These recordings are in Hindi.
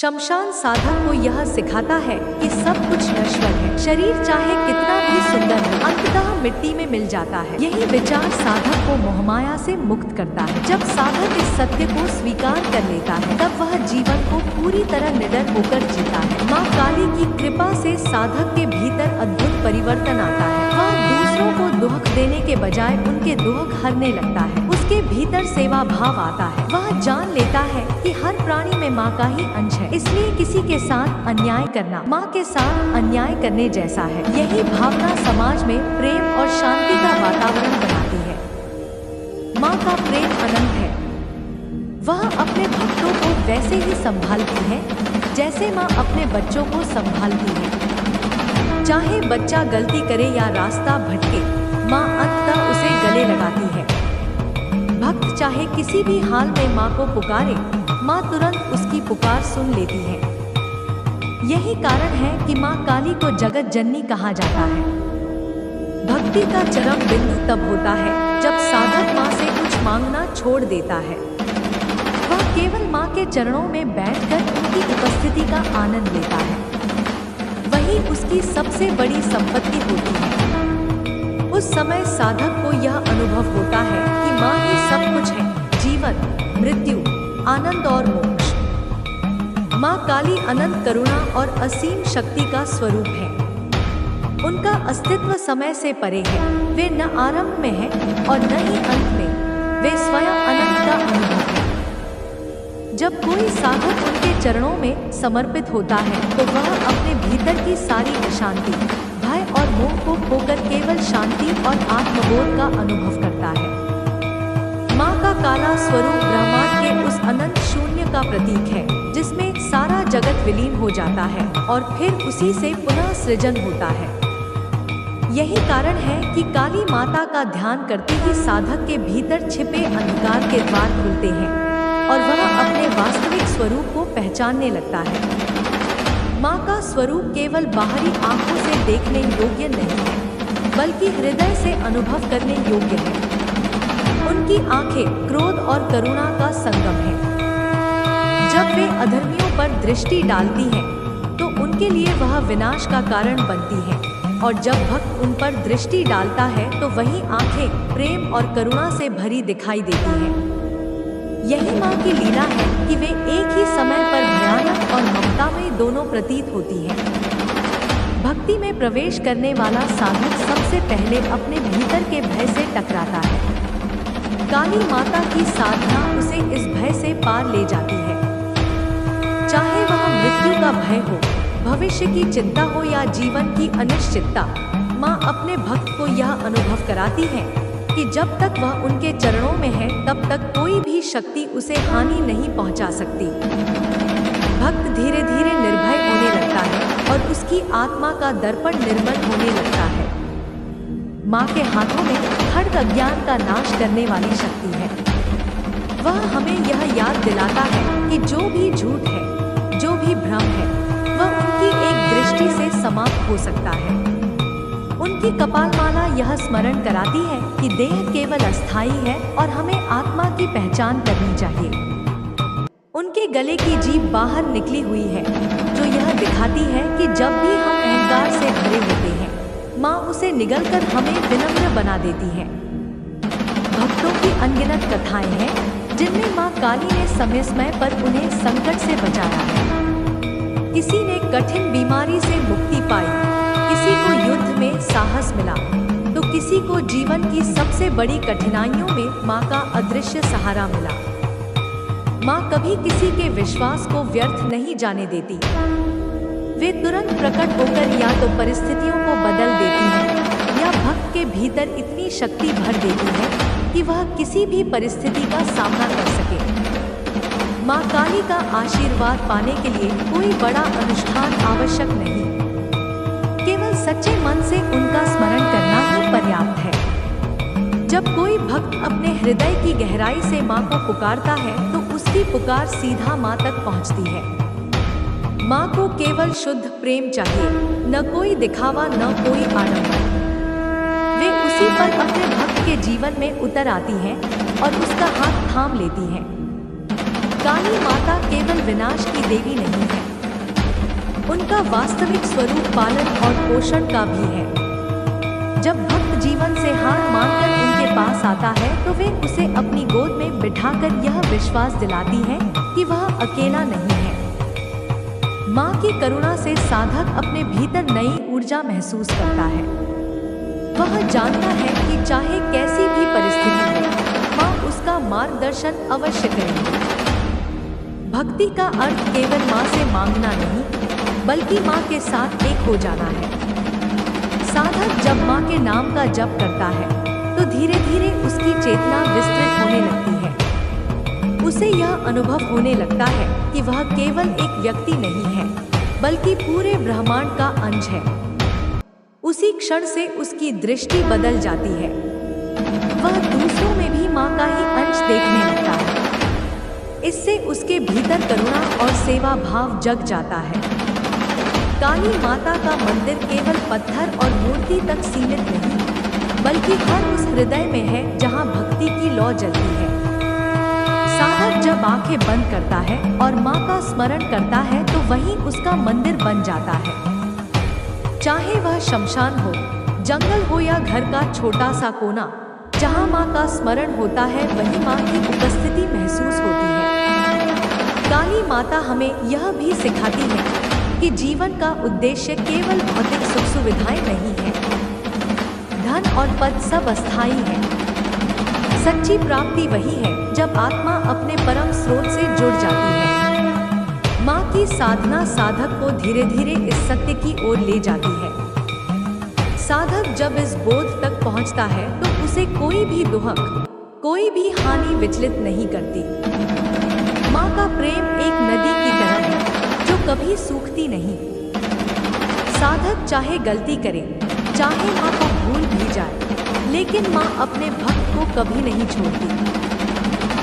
शमशान साधक को यह सिखाता है कि सब कुछ नश्वर है। शरीर चाहे कितना भी सुंदर हो, अंततः मिट्टी में मिल जाता है। यही विचार साधक को मोहमाया से मुक्त करता है। जब साधक इस सत्य को स्वीकार कर लेता है, तब वह जीवन को पूरी तरह निडर होकर जीता है। माँ काली की कृपा से साधक के भीतर अद्भुत परिवर्तन आता है। वह दूसरों को दुख देने के बजाय उनके दुख हरने लगता है। उसके भीतर सेवा भाव आता है। वह जान लेता है कि हर प्राणी में माँ का ही अंश है, इसलिए किसी के साथ अन्याय करना माँ के साथ अन्याय करने जैसा है। यही भावना समाज में प्रेम और शांति का वातावरण बनाती है। माँ का प्रेम अनंत है। वह अपने भक्तों को वैसे ही संभालती है जैसे माँ अपने बच्चों को संभालती है। चाहे बच्चा गलती करे या रास्ता भटके, माँ अंततः उसे गले लगाती है। भक्त चाहे किसी भी हाल में माँ को पुकारे, माँ तुरंत उसकी पुकार सुन लेती है। यही कारण है कि माँ काली को जगत जननी कहा जाता है। भक्ति का चरम बिंदु तब होता है जब साधक माँ से कुछ मांगना छोड़ देता है। वह केवल माँ के चरणों में बैठकर उनकी उपस्थिति का आनंद लेता है। वही उसकी सबसे बड़ी संपत्ति होती है। उस समय साधक को यह अनुभव होता है कि माँ ही सब कुछ है, जीवन, मृत्यु, आनंद और मोक्ष। माँ काली अनंत करुणा और असीम शक्ति का स्वरूप है। उनका अस्तित्व समय से परे है। वे न आरंभ में है और न ही अंत में। वे स्वयं अनंत का अनुभव है। जब कोई साधक उनके चरणों में समर्पित होता है तो वह अपने भीतर की सारी अशांति, भय और मोह को खोकर केवल शांति और आत्मबोध का अनुभव करता है। माँ का काला स्वरूप ब्रह्मांड के उस अनंत शून्य का प्रतीक है जिसमें सारा जगत विलीन हो जाता है और फिर उसी से पुनः सृजन होता है। यही कारण है कि काली माता का ध्यान करते ही साधक के भीतर छिपे अंधकार के द्वार खुलते हैं और वह अपने वास्तविक स्वरूप को पहचानने लगता है। माँ का स्वरूप केवल बाहरी आंखों से देखने योग्य नहीं है, बल्कि हृदय से अनुभव करने योग्य है। उनकी आंखें क्रोध और करुणा का संगम है। जब वे अधर्मियों पर दृष्टि डालती हैं, तो उनके लिए वह विनाश का कारण बनती हैं, और जब भक्त उन पर दृष्टि डालता है तो वही आंखें प्रेम और करुणा से भरी दिखाई देती हैं। यही माँ की लीला है कि वे एक ही समय पर भयानक और ममतामयी दोनों प्रतीत होती हैं। भक्ति में प्रवेश करने वाला साधक सबसे पहले अपने भीतर के भय से टकराता है। काली माता की साधना उसे इस भय से पार ले जाती है। चाहे वह मृत्यु का भय हो, भविष्य की चिंता हो या जीवन की अनिश्चितता, माँ अपने भक्त को यह अनुभव कराती है कि जब तक वह उनके चरणों में है तब तक कोई भी शक्ति उसे हानि नहीं पहुंचा सकती। भक्त धीरे धीरे निर्भय होने लगता है और उसकी आत्मा का दर्पण निर्मल होने लगता है। माँ के हाथों में खड्ग अज्ञान का नाश करने वाली शक्ति है। वह हमें यह याद दिलाता है कि जो भी झूठ है, जो भी भ्रम है, वह उनकी एक दृष्टि से समाप्त हो सकता है। उनकी कपालमाला यह स्मरण कराती है कि देह केवल अस्थायी है और हमें आत्मा की पहचान करनी चाहिए। उनके गले की जीभ बाहर निकली हुई है, जो यह दिखाती है कि जब भी हम अहंकार से भरे होते हैं, माँ उसे निगलकर हमें विनम्र बना देती है। भक्तों की अनगिनत कथाएं हैं जिनमें माँ काली ने समय समय पर उन्हें संकट से बचाया है। किसी ने कठिन बीमारी से मुक्ति पाई, किसी को युद्ध में साहस मिला, तो किसी को जीवन की सबसे बड़ी कठिनाइयों में माँ का अदृश्य सहारा मिला। माँ कभी किसी के विश्वास को व्यर्थ नहीं जाने देती। वे तुरंत प्रकट होकर या तो परिस्थितियों को बदल देती हैं या भक्त के भीतर इतनी शक्ति भर देती है कि वह किसी भी परिस्थिति का सामना कर सके। माँ काली का आशीर्वाद पाने के लिए कोई बड़ा अनुष्ठान आवश्यक नहीं, केवल सच्चे मन से उनका स्मरण करना ही पर्याप्त है। जब कोई भक्त अपने हृदय की गहराई से माँ को पुकारता है तो उसकी पुकार सीधा माँ तक पहुँचती है। माँ को केवल शुद्ध प्रेम चाहिए, न कोई दिखावा, न कोई आडंबर। वे उसी पर अपने भक्त के जीवन में उतर आती हैं और उसका हाथ थाम लेती हैं। काली माता केवल विनाश की देवी नहीं है, उनका वास्तविक स्वरूप पालन और पोषण का भी है। जब भक्त जीवन से हार मानकर उनके पास आता है तो वे उसे अपनी गोद में बिठाकर यह विश्वास दिलाती है कि वह अकेला नहीं है। माँ की करुणा से साधक अपने भीतर नई ऊर्जा महसूस करता है। वह जानता है कि चाहे कैसी भी परिस्थिति हो, माँ उसका मार्गदर्शन अवश्य करेगी। भक्ति का अर्थ केवल माँ से मांगना नहीं, बल्कि माँ के साथ एक हो जाना है। साधक जब माँ के नाम का जप करता है तो धीरे धीरे उसकी चेतना विस्तृत होने लगती है। उसे यह अनुभव होने लगता है कि वह केवल एक व्यक्ति नहीं है, बल्कि पूरे ब्रह्मांड का अंश है। उसी क्षण से उसकी दृष्टि बदल जाती है। वह दूसरों में भी माँ का ही अंश देखने लगता है। इससे उसके भीतर करुणा और सेवा भाव जग जाता है। काली माता का मंदिर केवल पत्थर और मूर्ति तक सीमित नहीं, बल्कि हर उस हृदय में है जहाँ भक्ति की लौ जलती है। साधक जब आंखें बंद करता है और माँ का स्मरण करता है तो वहीं उसका मंदिर बन जाता है। चाहे वह शमशान हो, जंगल हो या घर का छोटा सा कोना, जहाँ माँ का स्मरण होता है वहीं माँ की उपस्थिति महसूस होती है। काली माता हमें यह भी सिखाती है कि जीवन का उद्देश्य केवल भौतिक सुख सुविधाएं नहीं है। धन और पद सब अस्थायी है। सच्ची प्राप्ति वही है जब आत्मा अपने परम स्रोत से जुड़ जाती है। माँ की साधना साधक को धीरे धीरे इस सत्य की ओर ले जाती है। साधक जब इस बोध तक पहुँचता है तो उसे कोई भी दुहक, कोई भी हानि विचलित नहीं करती। माँ का प्रेम एक नदी की तरह है जो कभी सूखती नहीं। साधक चाहे गलती करे, चाहे माँ को भूल भी जाए, लेकिन माँ अपने भक्त को कभी नहीं छोड़ती।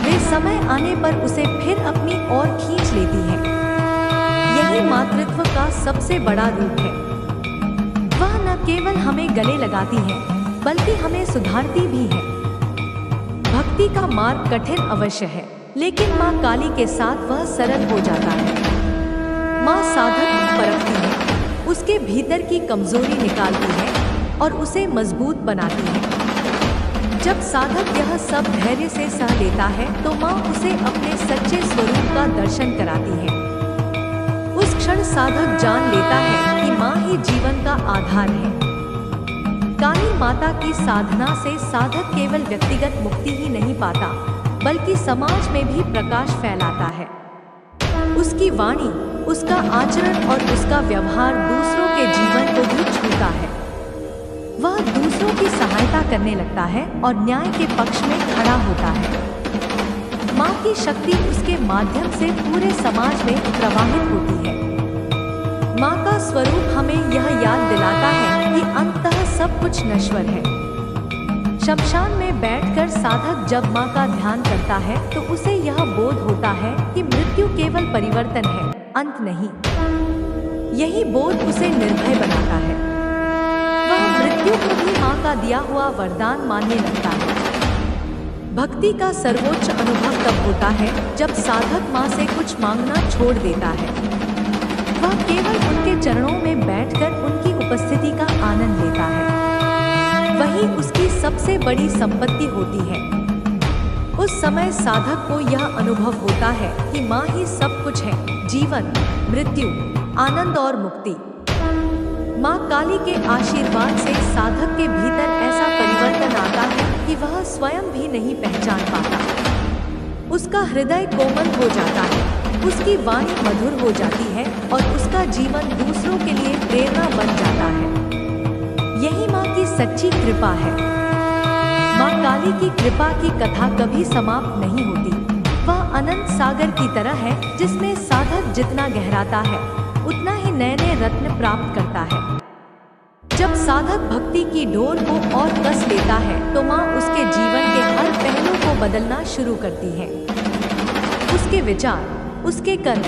वे समय आने पर उसे फिर अपनी ओर खींच लेती है। यही मातृत्व का सबसे बड़ा रूप है। वह न केवल हमें गले लगाती है, बल्कि हमें सुधारती भी है। भक्ति का मार्ग कठिन अवश्य है, लेकिन माँ काली के साथ वह सरल हो जाता है। माँ साधक को परखती है, उसके भीतर की कमजोरी निकालती है और उसे मजबूत बनाती है। जब साधक यह सब धैर्य से सह लेता है तो माँ उसे अपने सच्चे स्वरूप का दर्शन कराती है। उस क्षण साधक जान लेता है कि माँ ही जीवन का आधार है। काली माता की साधना से साधक केवल व्यक्तिगत मुक्ति ही नहीं पाता, बल्कि समाज में भी प्रकाश फैलाता है। उसकी वाणी, उसका आचरण और उसका व्यवहार दूसरों के जीवन को भी छूता है। वह दूसरों की सहायता करने लगता है और न्याय के पक्ष में खड़ा होता है। माँ की शक्ति उसके माध्यम से पूरे समाज में प्रवाहित होती है। माँ का स्वरूप हमें यह याद दिलाता है कि अंततः सब कुछ नश्वर है। शमशान में बैठकर साधक जब माँ का ध्यान करता है तो उसे यह बोध होता है कि मृत्यु केवल परिवर्तन है, अंत नहीं। यही बोध उसे निर्भय बनाता है। वह मृत्यु को भी माँ का दिया हुआ वरदान मानने लगता है। भक्ति का सर्वोच्च अनुभव तब होता है जब साधक माँ से कुछ मांगना छोड़ देता है। वह केवल उनके चरणों में बैठकर उनकी उपस्थिति का आनंद लेता है। वही उसकी सबसे बड़ी संपत्ति होती है। उस समय साधक को यह अनुभव होता है कि माँ ही सब कुछ है, जीवन, मृत्यु, आनंद और मुक्ति। माँ काली के आशीर्वाद से साधक के भीतर ऐसा परिवर्तन आता है कि वह स्वयं भी नहीं पहचान पाता। उसका हृदय कोमल हो जाता है, उसकी वाणी मधुर हो जाती है और उसका जीवन दूसरों के लिए प्रेरणा बन जाता है। यही माँ की सच्ची कृपा है। माँ काली की कृपा की कथा कभी समाप्त नहीं होती। वह अनंत सागर की तरह है जिसमें साधक जितना गहराता है उतना ही नए नए रत्न प्राप्त करता है। जब साधक भक्ति की डोर को और कस लेता है तो माँ उसके जीवन के हर पहलू को बदलना शुरू करती है। उसके विचार, उसके कर्म,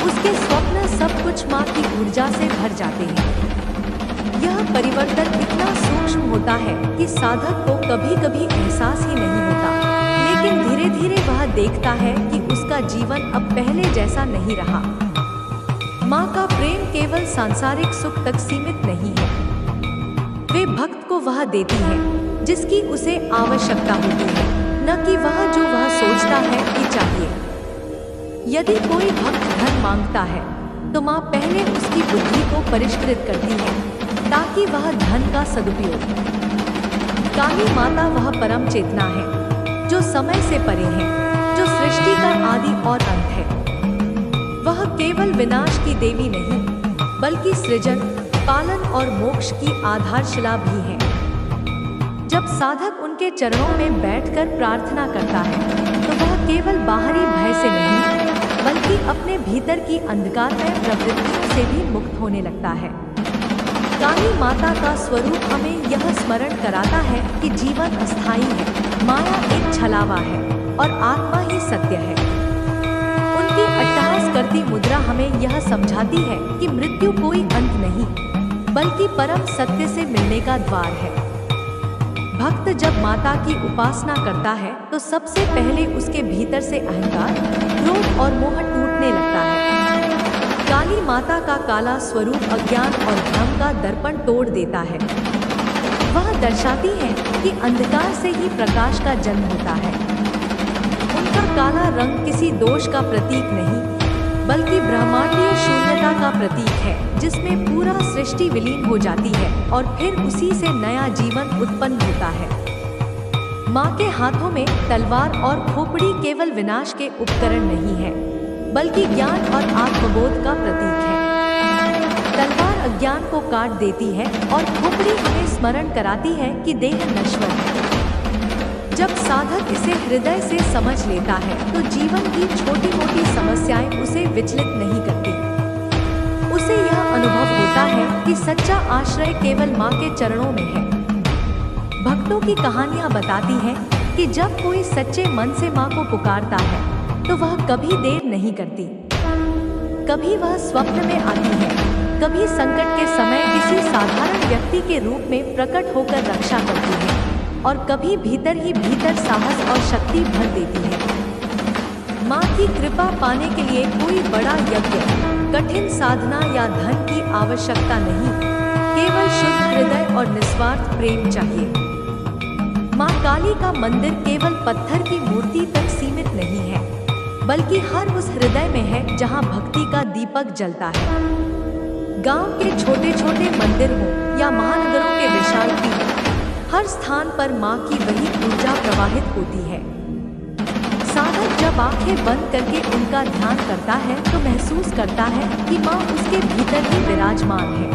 उसके स्वप्न सब कुछ माँ की ऊर्जा से भर जाते हैं। यह परिवर्तन इतना सूक्ष्म होता है कि साधक को कभी कभी एहसास ही नहीं होता, लेकिन धीरे धीरे वह देखता है कि उसका जीवन अब पहले जैसा नहीं रहा। माँ का प्रेम केवल सांसारिक सुख तक सीमित नहीं है। वे भक्त को वह देती है जिसकी उसे आवश्यकता होती है, न कि वह जो वह सोचता है कि चाहिए। यदि कोई भक्त धन मांगता है तो माँ पहले उसकी बुद्धि को परिष्कृत करती है ताकि वह धन का सदुपयोग। काली माता वह परम चेतना है जो समय से परे है, जो सृष्टि का आदि और अंत है। वह केवल विनाश की देवी नहीं, बल्कि सृजन, पालन और मोक्ष की आधारशिला भी है। जब साधक उनके चरणों में बैठकर प्रार्थना करता है तो वह केवल बाहरी भय से नहीं, बल्कि अपने भीतर की अंधकारमय प्रवृत्तियों से भी मुक्त होने लगता है। काली माता का स्वरूप हमें यह स्मरण कराता है कि जीवन अस्थायी है, माया एक छलावा है और आत्मा ही सत्य है। उनकी अट्टहास करती मुद्रा हमें यह समझाती है कि मृत्यु कोई अंत नहीं, बल्कि परम सत्य से मिलने का द्वार है। भक्त जब माता की उपासना करता है तो सबसे पहले उसके भीतर से अहंकार, क्रोध और मोह टूटने लगता है। काली माता का काला स्वरूप अज्ञान और भ्रम का दर्पण तोड़ देता है। वह दर्शाती है कि अंधकार से ही प्रकाश का जन्म होता है। उनका काला रंग किसी दोष का प्रतीक नहीं, बल्कि ब्रह्मांडीय शून्यता का प्रतीक है, जिसमें पूरा सृष्टि विलीन हो जाती है और फिर उसी से नया जीवन उत्पन्न होता है। माँ के हाथों में तलवार और खोपड़ी केवल विनाश के उपकरण नहीं है, बल्कि ज्ञान और आत्मबोध का प्रतीक है। तलवार अज्ञान को काट देती है और खोपड़ी हमें स्मरण कराती है कि देह नश्वर है। जब साधक इसे हृदय से समझ लेता है तो जीवन की छोटी मोटी समस्याएं उसे विचलित नहीं करती। उसे यह अनुभव होता है कि सच्चा आश्रय केवल माँ के चरणों में है। भक्तों की कहानियां बताती हैं कि जब कोई सच्चे मन से माँ को पुकारता है तो वह कभी देर नहीं करती। कभी वह स्वप्न में आती है, कभी संकट के समय किसी साधारण व्यक्ति के रूप में प्रकट होकर रक्षा करती है और कभी भीतर ही भीतर साहस और शक्ति भर देती है। माँ की कृपा पाने के लिए कोई बड़ा यज्ञ, कठिन साधना या धन की आवश्यकता नहीं, केवल शुद्ध हृदय और निस्वार्थ प्रेम चाहिए। माँ काली का मंदिर केवल पत्थर की मूर्ति तक सीमित नहीं है, बल्कि हर उस हृदय में है जहाँ भक्ति का दीपक जलता है। गांव के छोटे छोटे मंदिर हों या महानगरों के विशाल पीठ, हर स्थान पर माँ की वही ऊर्जा प्रवाहित होती है। साधक जब आंखें बंद करके उनका ध्यान करता है तो महसूस करता है कि माँ उसके भीतर ही विराजमान है।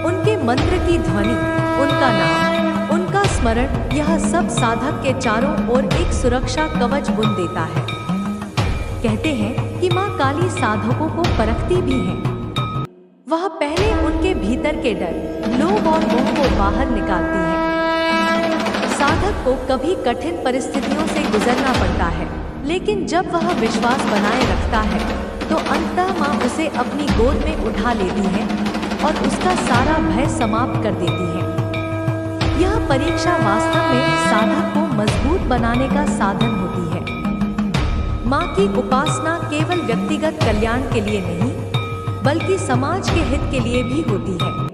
उनके मंत्र की ध्वनि, उनका नाम, उनका स्मरण, यह सब साधक के चारों ओर एक सुरक्षा कवच बुन देता है। कहते हैं कि माँ काली साधकों को परखती भी है। वह पहले उनके भीतर के डर, लोभ और मोह को बाहर निकालती है। साधक को कभी कठिन परिस्थितियों से गुजरना पड़ता है, लेकिन जब वह विश्वास बनाए रखता है तो अंततः माँ उसे अपनी गोद में उठा लेती है और उसका सारा भय समाप्त कर देती है। यह परीक्षा वास्तव में साधक को मजबूत बनाने का साधन होती है। माँ की उपासना केवल व्यक्तिगत कल्याण के लिए नहीं, बल्कि समाज के हित के लिए भी होती है।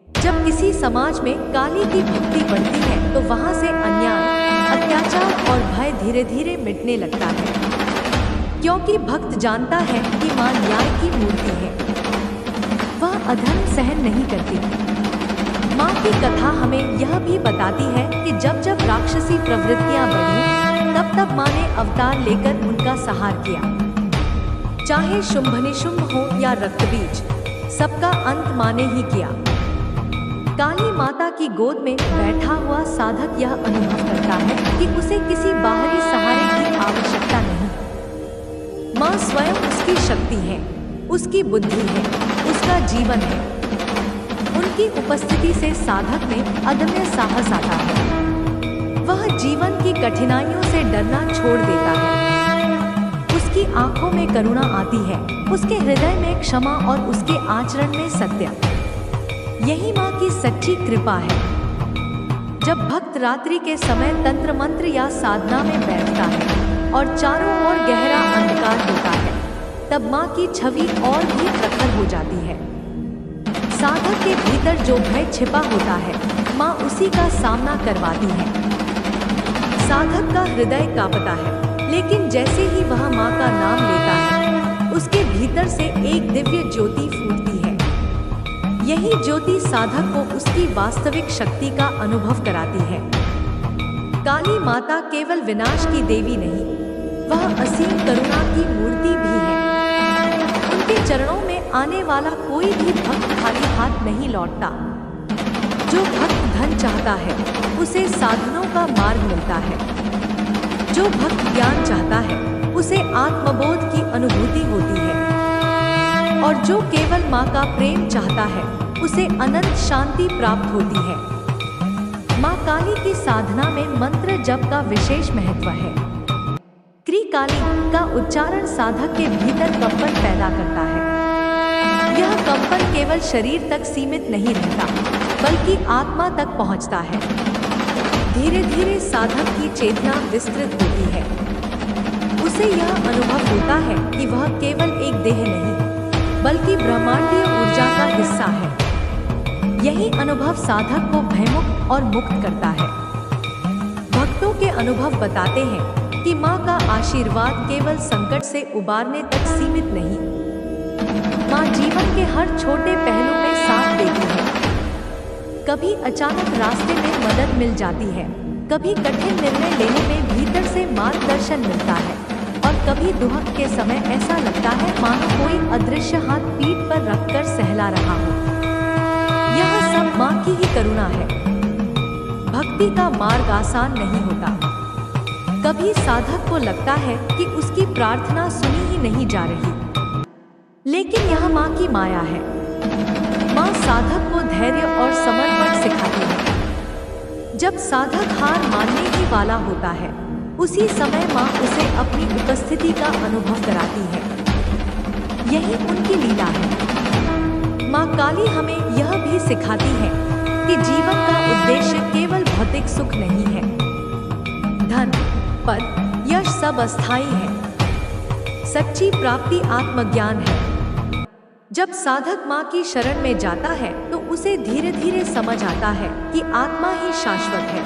जब किसी समाज में काली की भक्ति बढ़ती है तो वहां से अन्याय, अत्याचार और भय धीरे धीरे मिटने लगता है, क्योंकि भक्त जानता है कि माँ न्याय की मूर्ति है। वह अधर्म सहन नहीं करती। माँ की कथा हमें यह भी बताती है कि जब जब राक्षसी प्रवृत्तियां बढ़ी, तब तब माँ ने अवतार लेकर उनका संहार किया। चाहे शुंभ निशुंभ हो या रक्तबीज, सबका अंत माँ ने ही किया। काली माता की गोद में बैठा हुआ साधक यह अनुभव करता है कि उसे किसी बाहरी सहारे की आवश्यकता नहीं। माँ स्वयं उसकी शक्ति है, उसकी बुद्धि है, उसका जीवन है। उनकी उपस्थिति से साधक में अदम्य साहस आता है। वह जीवन की कठिनाइयों से डरना छोड़ देता है। उसकी आंखों में करुणा आती है, उसके हृदय में क्षमा और उसके आचरण में सत्य। यही माँ की सच्ची कृपा है। जब भक्त रात्रि के समय तंत्र मंत्र या साधना में बैठता है और चारों ओर गहरा अंधकार होता है, तब माँ की छवि और भी प्रखर हो जाती है। साधक के भीतर जो भय छिपा होता है, माँ उसी का सामना करवाती है। साधक का हृदय कांपता है, लेकिन जैसे ही वह माँ का नाम लेता है, उसके भीतर से एक दिव्य ज्योति फूटती है। यही ज्योति साधक को उसकी वास्तविक शक्ति का अनुभव कराती है। काली माता केवल विनाश की देवी नहीं, वह असीम करुणा की मूर्ति भी है। उनके चरणों में आने वाला कोई भी भक्त खाली हाथ नहीं लौटता। जो भक्त धन चाहता है, उसे साधनों का मार्ग मिलता है। जो भक्त ज्ञान चाहता है, उसे आत्मबोध की अनुभूति होती है। और जो केवल माँ का प्रेम चाहता है, उसे अनंत शांति प्राप्त होती है। माँ काली की साधना में मंत्र जप का विशेष महत्व है। क्री काली का उच्चारण साधक के भीतर कंपन पैदा करता है। यह कंपन केवल शरीर तक सीमित नहीं रहता, बल्कि आत्मा तक पहुँचता है। धीरे धीरे साधक की चेतना विस्तृत होती है। उसे यह अनुभव होता है कि वह केवल एक देह नहीं, बल्कि ब्रह्मांडीय ऊर्जा का हिस्सा है। यही अनुभव साधक को भयमुक्त और मुक्त करता है। भक्तों के अनुभव बताते हैं कि माँ का आशीर्वाद केवल संकट से उबारने तक सीमित नहीं, माँ जीवन के हर छोटे पहलू में साथ देती है। कभी अचानक रास्ते में मदद मिल जाती है, कभी कठिन निर्णय लेने में भीतर से मार्गदर्शन मिलता है, और कभी दुख के समय ऐसा लगता है मानो कोई अदृश्य हाथ पीठ पर रखकर सहला रहा हो। यह सब माँ की ही करुणा है। भक्ति का मार्ग आसान नहीं होता। कभी साधक को लगता है कि उसकी प्रार्थना सुनी ही नहीं जा रही, लेकिन यह माँ की माया है। माँ साधक को धैर्य और समर्पण सिखाती है। जब साधक हार मानने ही वाला होता है, उसी समय माँ उसे अपनी उपस्थिति का अनुभव कराती है। यही उनकी लीला है। माँ काली हमें यह भी सिखाती है कि जीवन का उद्देश्य केवल भौतिक सुख नहीं है। धन, पद, यश सब अस्थायी है। सच्ची प्राप्ति आत्मज्ञान है। जब साधक माँ की शरण में जाता है, तो उसे धीरे धीरे समझ आता है कि आत्मा ही शाश्वत है।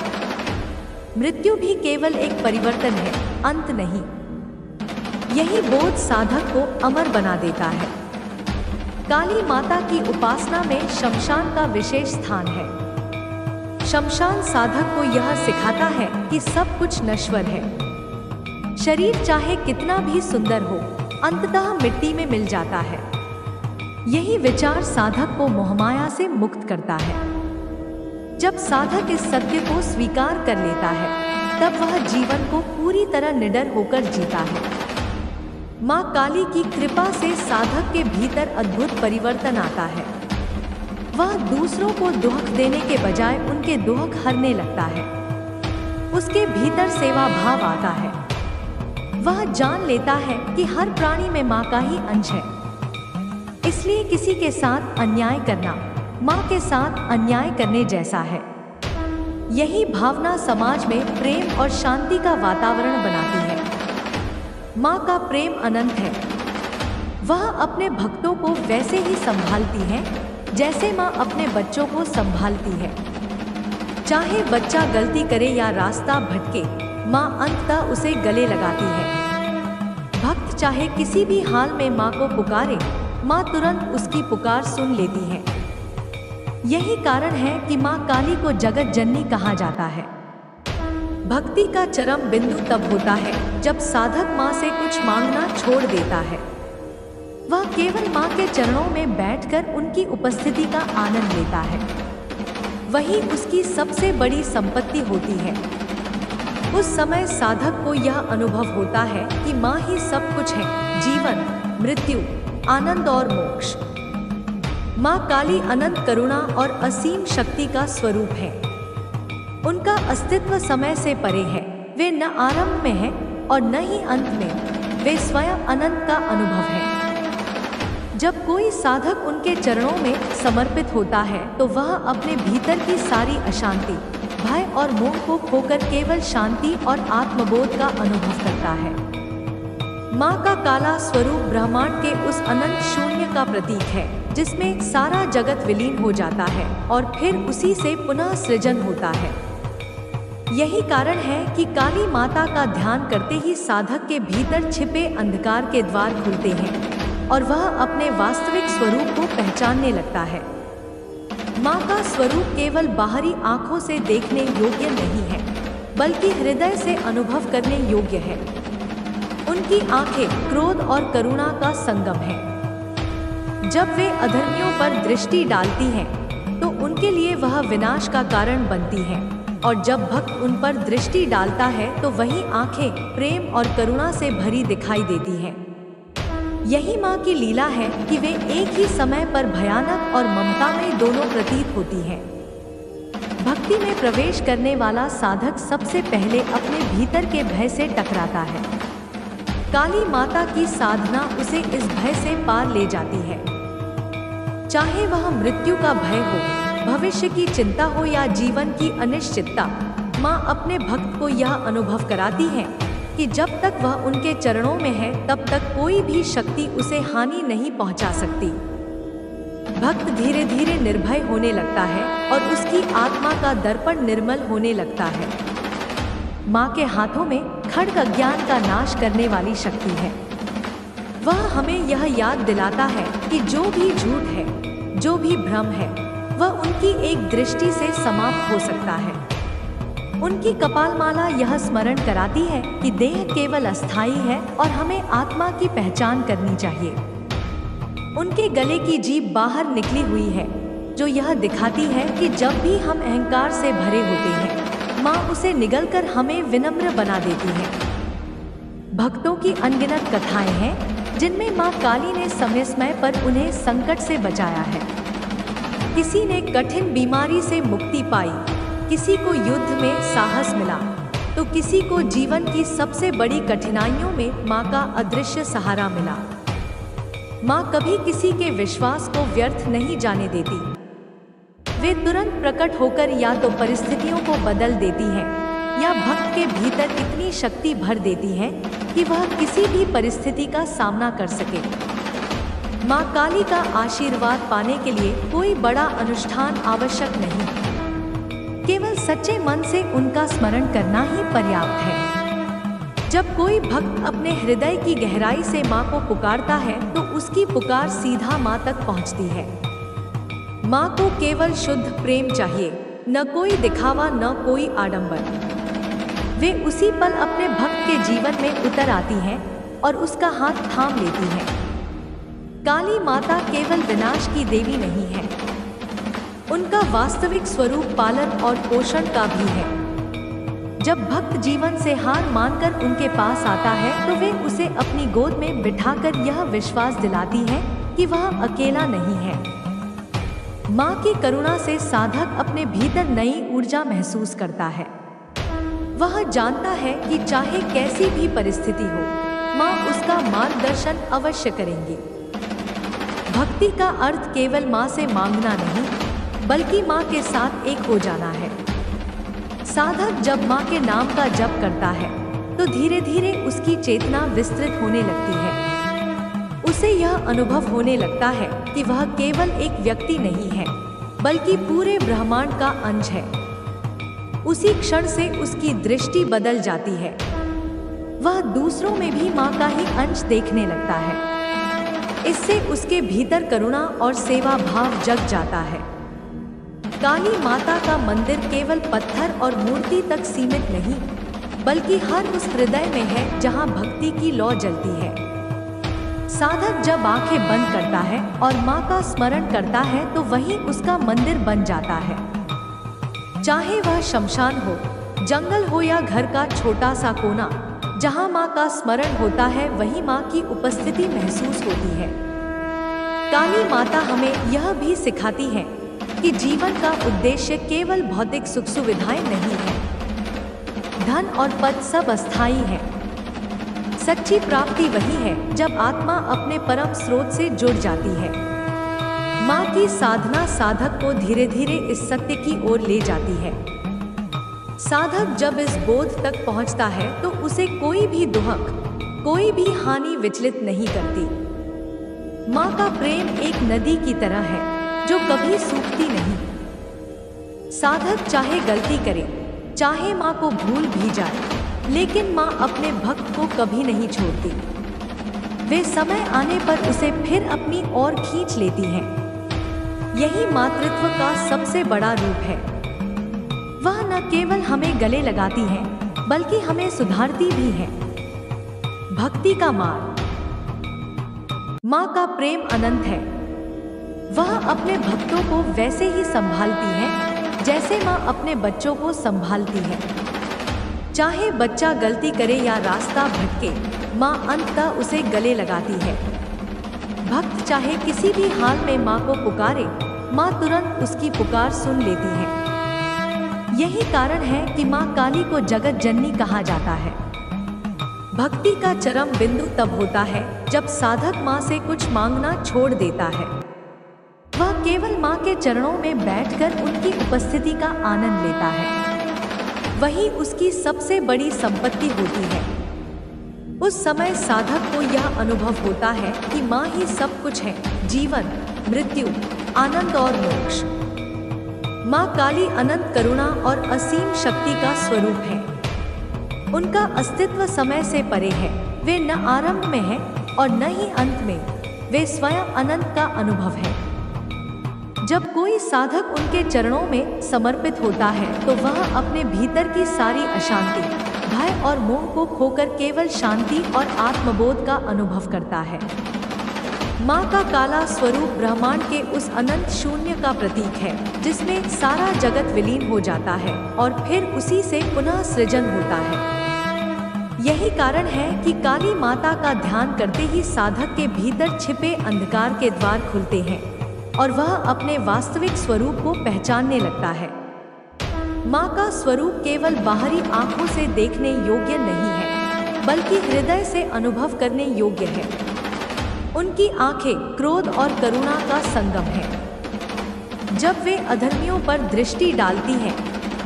मृत्यु भी केवल एक परिवर्तन है, अंत नहीं। यही बोध साधक को अमर बना देता है। काली माता की उपासना में शमशान का विशेष स्थान है। शमशान साधक को यह सिखाता है कि सब कुछ नश्वर है। शरीर चाहे कितना भी सुंदर हो, अंततः मिट्टी में मिल जाता है। यही विचार साधक को मोहमाया से मुक्त करता है। जब साधक इस सत्य को स्वीकार कर लेता है, तब वह जीवन को पूरी तरह निडर होकर जीता है। माँ काली की कृपा से साधक के भीतर अद्भुत परिवर्तन आता है। वह दूसरों को दुख देने के बजाय उनके दुख हरने लगता है। उसके भीतर सेवा भाव आता है। वह जान लेता है कि हर प्राणी में माँ का ही अंश है। इसलिए किसी के साथ अन्याय करना माँ के साथ अन्याय करने जैसा है। यही भावना समाज में प्रेम और शांति का वातावरण बनाती है। माँ का प्रेम अनंत है। वह अपने भक्तों को वैसे ही संभालती है जैसे माँ अपने बच्चों को संभालती है। चाहे बच्चा गलती करे या रास्ता भटके, माँ अंततः उसे गले लगाती है। भक्त चाहे किसी भी हाल में माँ को पुकारे, माँ तुरंत उसकी पुकार सुन लेती है। यही कारण है कि माँ काली को जगत जननी कहा जाता है। भक्ति का चरम बिंदु तब होता है जब साधक माँ से कुछ मांगना छोड़ देता है। वह केवल माँ के चरणों में बैठकर उनकी उपस्थिति का आनंद लेता है। वही उसकी सबसे बड़ी संपत्ति होती है। उस समय साधक को यह अनुभव होता है कि माँ ही सब कुछ है, जीवन, मृत्यु, आनंद और मोक्ष। माँ काली अनंत करुणा और असीम शक्ति का स्वरूप है। उनका अस्तित्व समय से परे है। वे न आरंभ में है और न ही अंत में। वे स्वयं अनंत का अनुभव है। जब कोई साधक उनके चरणों में समर्पित होता है, तो वह अपने भीतर की सारी अशांति, भय और मोह को खोकर केवल शांति और आत्मबोध का अनुभव करता है। माँ का काला स्वरूप ब्रह्मांड के उस अनंत शून्य का प्रतीक है जिसमें सारा जगत विलीन हो जाता है और फिर उसी से पुनः सृजन होता है। यही कारण है कि काली माता का ध्यान करते ही साधक के भीतर छिपे अंधकार के द्वार खुलते हैं और वह अपने वास्तविक स्वरूप को पहचानने लगता है। माँ का स्वरूप केवल बाहरी आंखों से देखने योग्य नहीं है, बल्कि हृदय से अनुभव करने योग्य है। उनकी आंखें क्रोध और करुणा का संगम है। जब वे अधर्मियों पर दृष्टि डालती हैं, तो उनके लिए वह विनाश का कारण बनती हैं, और जब भक्त उन पर दृष्टि डालता है तो वही आंखें प्रेम और करुणा से भरी दिखाई देती हैं। यही माँ की लीला है कि वे एक ही समय पर भयानक और ममतामयी दोनों प्रतीत होती हैं। भक्ति में प्रवेश करने वाला साधक सबसे पहले अपने भीतर के भय से टकराता है। काली माता की साधना उसे इस भय से पार ले जाती है। चाहे वह मृत्यु का भय हो, भविष्य की चिंता हो या जीवन की अनिश्चितता, माँ अपने भक्त को यह अनुभव कराती है कि जब तक वह उनके चरणों में है तब तक कोई भी शक्ति उसे हानि नहीं पहुंचा सकती। भक्त धीरे धीरे निर्भय होने लगता है और उसकी आत्मा का दर्पण निर्मल होने लगता है। माँ के हाथों में खड्ग अज्ञान का नाश करने वाली शक्ति है। वह हमें यह याद दिलाता है कि जो भी झूठ है, जो भी भ्रम है, वह उनकी एक दृष्टि से समाप्त हो सकता है। उनकी कपालमाला यह स्मरण कराती है कि देह केवल अस्थायी है और हमें आत्मा की पहचान करनी चाहिए। उनके गले की जीभ बाहर निकली हुई है, जो यह दिखाती है कि जब भी हम अहंकार से भरे होते हैं, माँ उसे निगलकर हमें विनम्र बना देती है। भक्तों की अनगिनत कथाएं हैं जिनमें माँ काली ने समय समय पर उन्हें संकट से बचाया है। किसी ने कठिन बीमारी से मुक्ति पाई, किसी को युद्ध में साहस मिला, तो किसी को जीवन की सबसे बड़ी कठिनाइयों में माँ का अदृश्य सहारा मिला। माँ कभी किसी के विश्वास को व्यर्थ नहीं जाने देती। वे तुरंत प्रकट होकर या तो परिस्थितियों को बदल देती हैं या भक्त के भीतर इतनी शक्ति भर देती हैं कि वह किसी भी परिस्थिति का सामना कर सके। माँ काली का आशीर्वाद पाने के लिए कोई बड़ा अनुष्ठान आवश्यक नहीं, केवल सच्चे मन से उनका स्मरण करना ही पर्याप्त है। जब कोई भक्त अपने हृदय की गहराई से माँ को पुकारता है तो उसकी पुकार सीधा माँ तक पहुँचती है। माँ को केवल शुद्ध प्रेम चाहिए, न कोई दिखावा, न कोई आडंबर। वे उसी पल अपने भक्त के जीवन में उतर आती हैं और उसका हाथ थाम लेती हैं। काली माता केवल विनाश की देवी नहीं है, उनका वास्तविक स्वरूप पालन और पोषण का भी है। जब भक्त जीवन से हार मानकर उनके पास आता है तो वे उसे अपनी गोद में बिठाकर यह विश्वास दिलाती है कि वह अकेला नहीं है। माँ की करुणा से साधक अपने भीतर नई ऊर्जा महसूस करता है। वह जानता है कि चाहे कैसी भी परिस्थिति हो, माँ उसका मार्गदर्शन अवश्य करेंगी। भक्ति का अर्थ केवल माँ से मांगना नहीं, बल्कि माँ के साथ एक हो जाना है। साधक जब माँ के नाम का जप करता है तो धीरे धीरे उसकी चेतना विस्तृत होने लगती है। उसे यह अनुभव होने लगता है कि वह केवल एक व्यक्ति नहीं है, बल्कि पूरे ब्रह्मांड का अंश है। उसी क्षण से उसकी दृष्टि बदल जाती है। वह दूसरों में भी माँ का ही अंश देखने लगता है। इससे उसके भीतर करुणा और सेवा भाव जग जाता है। काली माता का मंदिर केवल पत्थर और मूर्ति तक सीमित नहीं, बल्कि हर उस हृदय में है जहाँ भक्ति की लौ जलती है। साधक जब आंखें बंद करता है और माँ का स्मरण करता है तो वही उसका मंदिर बन जाता है। चाहे वह शमशान हो, जंगल हो या घर का छोटा सा कोना, जहाँ माँ का स्मरण होता है वही माँ की उपस्थिति महसूस होती है। काली माता हमें यह भी सिखाती है कि जीवन का उद्देश्य केवल भौतिक सुख सुविधाएं नहीं है। धन और पद सब अस्थायी है। सच्ची प्राप्ति वही है जब आत्मा अपने परम स्रोत से जुड़ जाती है। माँ की साधना साधक को धीरे धीरे इस सत्य की ओर ले जाती है। साधक जब इस बोध तक पहुंचता है तो उसे कोई भी दुहक, कोई भी हानि विचलित नहीं करती। माँ का प्रेम एक नदी की तरह है जो कभी सूखती नहीं। साधक चाहे गलती करे, चाहे माँ को भूल भी जाए, लेकिन माँ अपने भक्त को कभी नहीं छोड़ती। वे समय आने पर उसे फिर अपनी ओर खींच लेती हैं। यही मातृत्व का सबसे बड़ा रूप है। वह न केवल हमें गले लगाती हैं, बल्कि हमें सुधारती भी हैं। भक्ति का मार्ग। माँ का प्रेम अनंत है। वह अपने भक्तों को वैसे ही संभालती हैं जैसे माँ अपने बच्चों को संभालती है। चाहे बच्चा गलती करे या रास्ता भटके, माँ अंततः उसे गले लगाती है। भक्त चाहे किसी भी हाल में माँ को पुकारे, माँ तुरंत उसकी पुकार सुन लेती है। यही कारण है कि माँ काली को जगत जननी कहा जाता है। भक्ति का चरम बिंदु तब होता है जब साधक माँ से कुछ मांगना छोड़ देता है। वह केवल माँ के चरणों में बैठकर उनकी उपस्थिति का आनंद लेता है। वही उसकी सबसे बड़ी संपत्ति होती है। उस समय साधक को यह अनुभव होता है कि माँ ही सब कुछ है, जीवन, मृत्यु, आनंद और मोक्ष। माँ काली अनंत करुणा और असीम शक्ति का स्वरूप है। उनका अस्तित्व समय से परे है। वे न आरंभ में है और न ही अंत में। वे स्वयं अनंत का अनुभव है। जब कोई साधक उनके चरणों में समर्पित होता है तो वह अपने भीतर की सारी अशांति, भय और मोह को खोकर केवल शांति और आत्मबोध का अनुभव करता है। माँ का काला स्वरूप ब्रह्मांड के उस अनंत शून्य का प्रतीक है जिसमें सारा जगत विलीन हो जाता है और फिर उसी से पुनः सृजन होता है। यही कारण है कि काली माता का ध्यान करते ही साधक के भीतर छिपे अंधकार के द्वार खुलते हैं और वह अपने वास्तविक स्वरूप को पहचानने लगता है। माँ का स्वरूप केवल बाहरी आंखों से देखने योग्य नहीं है, बल्कि हृदय से अनुभव करने योग्य है। उनकी आंखें क्रोध और करुणा का संगम है। जब वे अधर्मियों पर दृष्टि डालती हैं,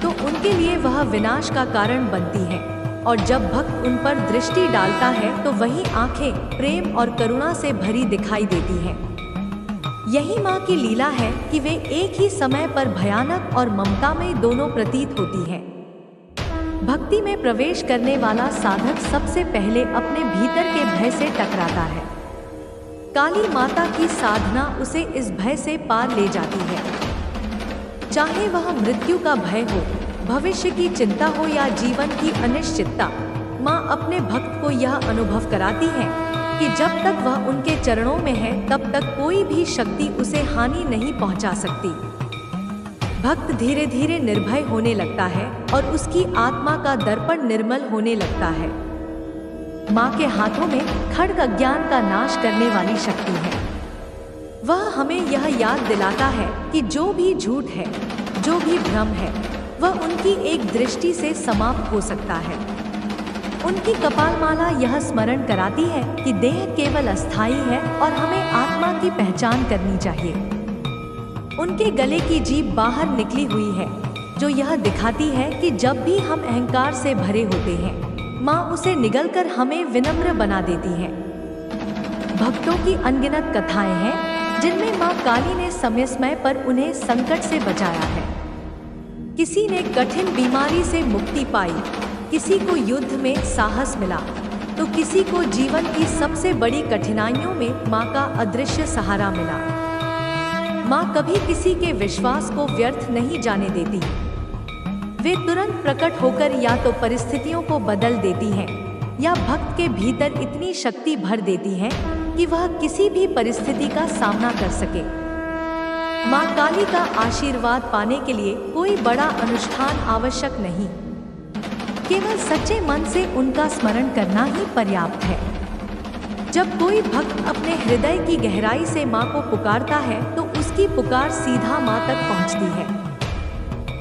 तो उनके लिए वह विनाश का कारण बनती हैं, और जब भक्त उन पर दृष्टि डालता है तो वही आंखें प्रेम और करुणा से भरी दिखाई देती हैं। यही माँ की लीला है कि वे एक ही समय पर भयानक और ममतामयी दोनों प्रतीत होती हैं। भक्ति में प्रवेश करने वाला साधक सबसे पहले अपने भीतर के भय से टकराता है। काली माता की साधना उसे इस भय से पार ले जाती है। चाहे वह मृत्यु का भय हो, भविष्य की चिंता हो या जीवन की अनिश्चितता, माँ अपने भक्त को यह अनुभव कराती है कि जब तक वह उनके चरणों में है तब तक कोई भी शक्ति उसे हानि नहीं पहुंचा सकती। भक्त धीरे धीरे निर्भय होने लगता है और उसकी आत्मा का दर्पण निर्मल होने लगता है। माँ के हाथों में खड्ग अज्ञान का नाश करने वाली शक्ति है। वह हमें यह याद दिलाता है कि जो भी झूठ है, जो भी भ्रम है, वह उनकी एक दृष्टि से समाप्त हो सकता है। उनकी कपालमाला यह स्मरण कराती है कि देह केवल अस्थायी है और हमें आत्मा की पहचान करनी चाहिए। उनके गले की जीभ बाहर निकली हुई है, जो यह दिखाती है कि जब भी हम अहंकार से भरे होते हैं, माँ उसे निगलकर हमें विनम्र बना देती है। भक्तों की अनगिनत कथाएं हैं जिनमें माँ काली ने समय समय पर उन्हें संकट से बचाया है। किसी ने कठिन बीमारी से मुक्ति पाई, किसी को युद्ध में साहस मिला, तो किसी को जीवन की सबसे बड़ी कठिनाइयों में माँ का अदृश्य सहारा मिला। माँ कभी किसी के विश्वास को व्यर्थ नहीं जाने देती। वे तुरंत प्रकट होकर या तो परिस्थितियों को बदल देती हैं या भक्त के भीतर इतनी शक्ति भर देती हैं कि वह किसी भी परिस्थिति का सामना कर सके। माँ काली का आशीर्वाद पाने के लिए कोई बड़ा अनुष्ठान आवश्यक नहीं, केवल सच्चे मन से उनका स्मरण करना ही पर्याप्त है। जब कोई भक्त अपने हृदय की गहराई से माँ को पुकारता है तो उसकी पुकार सीधा माँ तक पहुँचती है।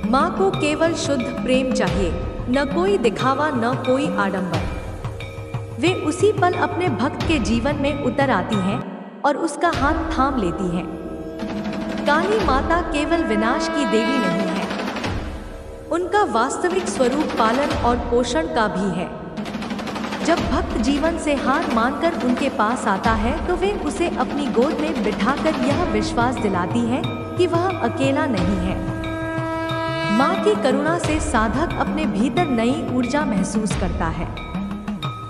माँ को केवल शुद्ध प्रेम चाहिए, न कोई दिखावा, न कोई आडंबर। वे उसी पल अपने भक्त के जीवन में उतर आती हैं और उसका हाथ थाम लेती हैं। काली माता केवल विनाश की देवी नहीं है, उनका वास्तविक स्वरूप पालन और पोषण का भी है। जब भक्त जीवन से हार मानकर उनके पास आता है तो वे उसे अपनी गोद में बिठाकर यह विश्वास दिलाती है कि वह अकेला नहीं है। माँ की करुणा से साधक अपने भीतर नई ऊर्जा महसूस करता है।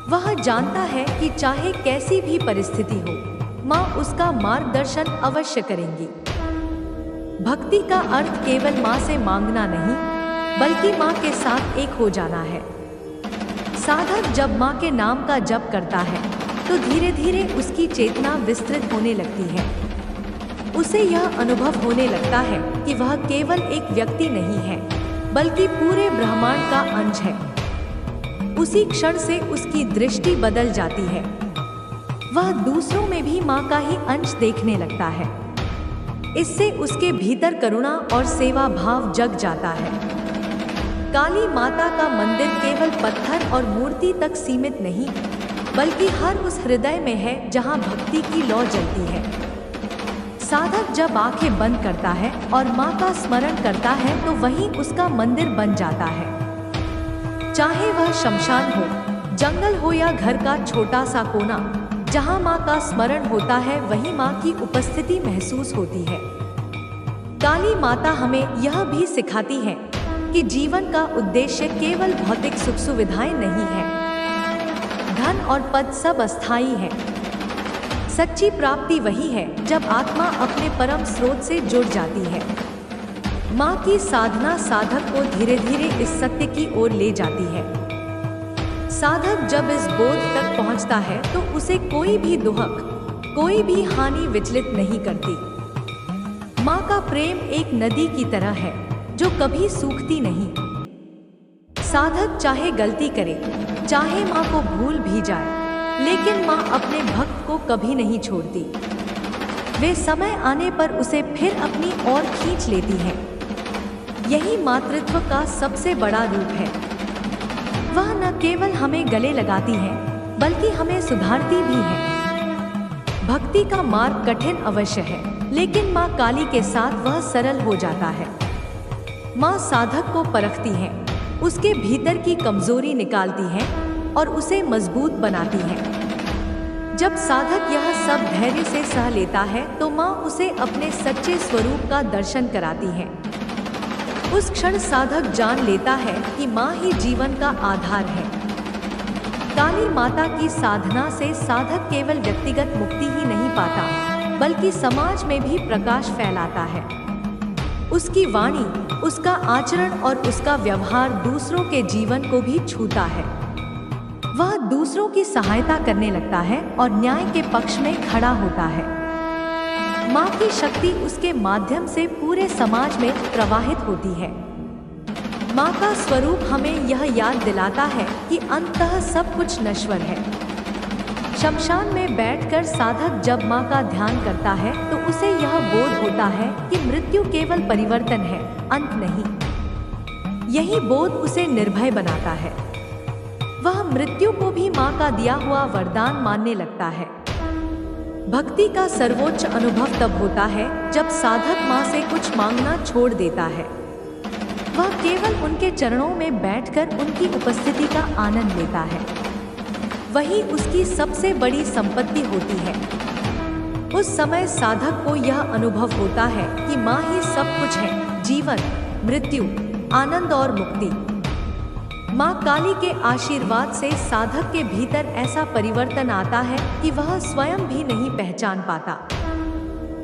वह जानता है कि चाहे कैसी भी परिस्थिति हो, माँ उसका मार्गदर्शन अवश्य करेंगी। भक्ति का अर्थ केवल माँ से मांगना नहीं, बल्कि माँ के साथ एक हो जाना है। साधक जब माँ के नाम का जप करता है तो धीरे धीरे उसकी चेतना विस्तृत होने लगती है। उसे यह अनुभव होने लगता है कि वह केवल एक व्यक्ति नहीं है, बल्कि पूरे ब्रह्मांड का अंश है। उसी क्षण से उसकी दृष्टि बदल जाती है। वह दूसरों में भी माँ का ही अंश देखने लगता है। इससे उसके भीतर करुणा और सेवा भाव जग जाता है। काली माता का मंदिर केवल पत्थर और मूर्ति तक सीमित नहीं, बल्कि हर उस हृदय में है जहाँ भक्ति की लौ जलती है। साधक जब आंखें बंद करता है और माँ का स्मरण करता है तो वहीं उसका मंदिर बन जाता है। चाहे वह शमशान हो, जंगल हो या घर का छोटा सा कोना, जहाँ माँ का स्मरण होता है वहीं माँ की उपस्थिति महसूस होती है। काली माता हमें यह भी सिखाती है कि जीवन का उद्देश्य केवल भौतिक सुख सुविधाएं नहीं है। धन और पद सब अस्थायी है। सच्ची प्राप्ति वही है जब आत्मा अपने परम स्रोत से जुड़ जाती है। माँ की साधना साधक को धीरे धीरे इस सत्य की ओर ले जाती है। साधक जब इस बोध तक पहुँचता है तो उसे कोई भी दुहक, कोई भी हानि विचलित नहीं करती। माँ का प्रेम एक नदी की तरह है जो कभी सूखती नहीं। साधक चाहे गलती करे, चाहे माँ को भूल भी जाए, लेकिन माँ अपने भक्त को कभी नहीं छोड़ती। वे समय आने पर उसे फिर अपनी ओर खींच लेती हैं। यही मातृत्व का सबसे बड़ा रूप है। वह न केवल हमें गले लगाती है, बल्कि हमें सुधारती भी है। भक्ति का मार्ग कठिन अवश्य है, लेकिन माँ काली के साथ वह सरल हो जाता है। माँ साधक को परखती है, उसके भीतर की कमजोरी निकालती है और उसे मजबूत बनाती है। जब साधक यह सब धैर्य से सह लेता है तो माँ उसे अपने सच्चे स्वरूप का दर्शन कराती है। उस क्षण साधक जान लेता है कि माँ ही जीवन का आधार है। काली माता की साधना से साधक केवल व्यक्तिगत मुक्ति ही नहीं पाता, बल्कि समाज में भी प्रकाश फैलाता है। उसकी वाणी, उसका आचरण और उसका व्यवहार दूसरों के जीवन को भी छूता है। वह दूसरों की सहायता करने लगता है और न्याय के पक्ष में खड़ा होता है। माँ की शक्ति उसके माध्यम से पूरे समाज में प्रवाहित होती है। माँ का स्वरूप हमें यह याद दिलाता है कि अंततः सब कुछ नश्वर है। शमशान में बैठकर साधक जब माँ का ध्यान करता है तो उसे यह बोध होता है कि मृत्यु केवल परिवर्तन है, अंत नहीं। यही बोध उसे निर्भय बनाता है। वह मृत्यु को भी माँ का दिया हुआ वरदान मानने लगता है। भक्ति का सर्वोच्च अनुभव तब होता है जब साधक माँ से कुछ मांगना छोड़ देता है। वह केवल उनके चरणों में बैठकर उनकी उपस्थिति का आनंद लेता है। वही उसकी सबसे बड़ी संपत्ति होती है। उस समय साधक को यह अनुभव होता है कि माँ ही सब कुछ है, जीवन, मृत्यु, आनंद और मुक्ति। माँ काली के आशीर्वाद से साधक के भीतर ऐसा परिवर्तन आता है कि वह स्वयं भी नहीं पहचान पाता।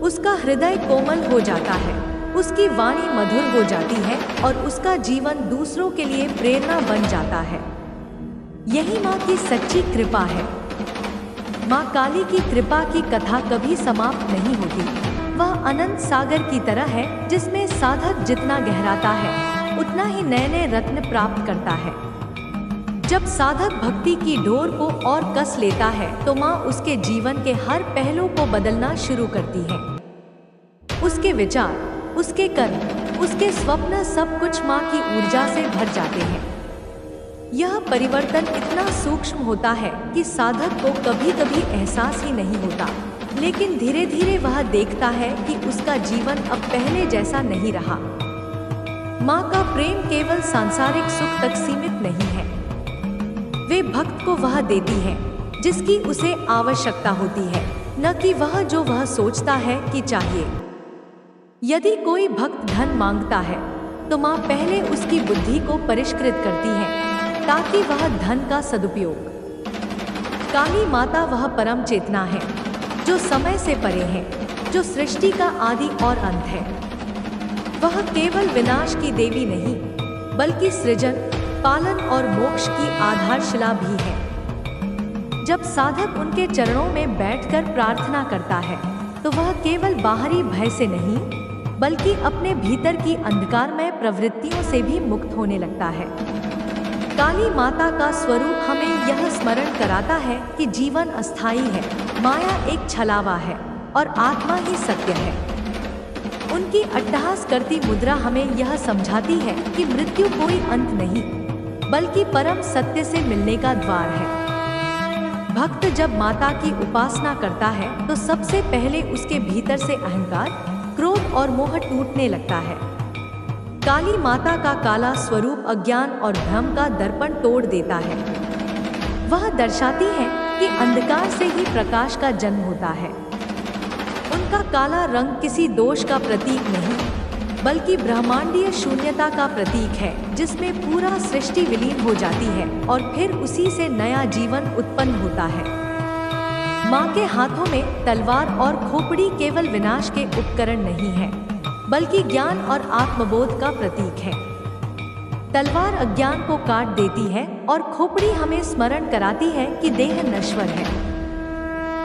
उसका हृदय कोमल हो जाता है, उसकी वाणी मधुर हो जाती है और उसका जीवन दूसरों के लिए प्रेरणा बन जाता है। यही माँ की सच्ची कृपा है। माँ काली की कृपा की कथा कभी समाप्त नहीं होती। वह अनंत सागर की तरह है जिसमें साधक जितना गहराता है उतना ही नए नए रत्न प्राप्त करता है। जब साधक भक्ति की डोर को और कस लेता है तो माँ उसके जीवन के हर पहलू को बदलना शुरू करती है। उसके विचार, उसके कर्म, उसके स्वप्न सब कुछ माँ की ऊर्जा से भर जाते हैं। यह परिवर्तन इतना सूक्ष्म होता है कि साधक को कभी कभी एहसास ही नहीं होता, लेकिन धीरे धीरे वह देखता है कि उसका जीवन अब पहले जैसा नहीं रहा। माँ का प्रेम केवल सांसारिक सुख तक सीमित नहीं है। वे भक्त को वह देती है जिसकी उसे आवश्यकता होती है, न कि वह जो वह सोचता है कि चाहिए। यदि कोई भक्त धन मांगता है तो माँ पहले उसकी बुद्धि को परिष्कृत करती है ताकि वह धन का सदुपयोग। काली माता वह परम चेतना है जो समय से परे है, जो सृष्टि का आदि और अंत है। वह केवल विनाश की देवी नहीं बल्कि सृजन, पालन और मोक्ष की आधारशिला भी है। जब साधक उनके चरणों में बैठकर प्रार्थना करता है तो वह केवल बाहरी भय से नहीं बल्कि अपने भीतर की अंधकारमय प्रवृत्तियों से भी मुक्त होने लगता है। काली माता का स्वरूप हमें यह स्मरण कराता है कि जीवन अस्थायी है, माया एक छलावा है और आत्मा ही सत्य है। उनकी अट्टहास करती मुद्रा हमें यह समझाती है कि मृत्यु कोई अंत नहीं बल्कि परम सत्य से मिलने का द्वार है। भक्त जब माता की उपासना करता है तो सबसे पहले उसके भीतर से अहंकार, क्रोध और मोह टूटने लगता है। काली माता का काला स्वरूप अज्ञान और भ्रम का दर्पण तोड़ देता है। वह दर्शाती है कि अंधकार से ही प्रकाश का जन्म होता है। उनका काला रंग किसी दोष का प्रतीक नहीं बल्कि ब्रह्मांडीय शून्यता का प्रतीक है, जिसमें पूरा सृष्टि विलीन हो जाती है और फिर उसी से नया जीवन उत्पन्न होता है। माँ के हाथों में तलवार और खोपड़ी केवल विनाश के उपकरण नहीं है बल्कि ज्ञान और आत्मबोध का प्रतीक है। तलवार अज्ञान को काट देती है और खोपड़ी हमें स्मरण कराती है कि देह नश्वर है।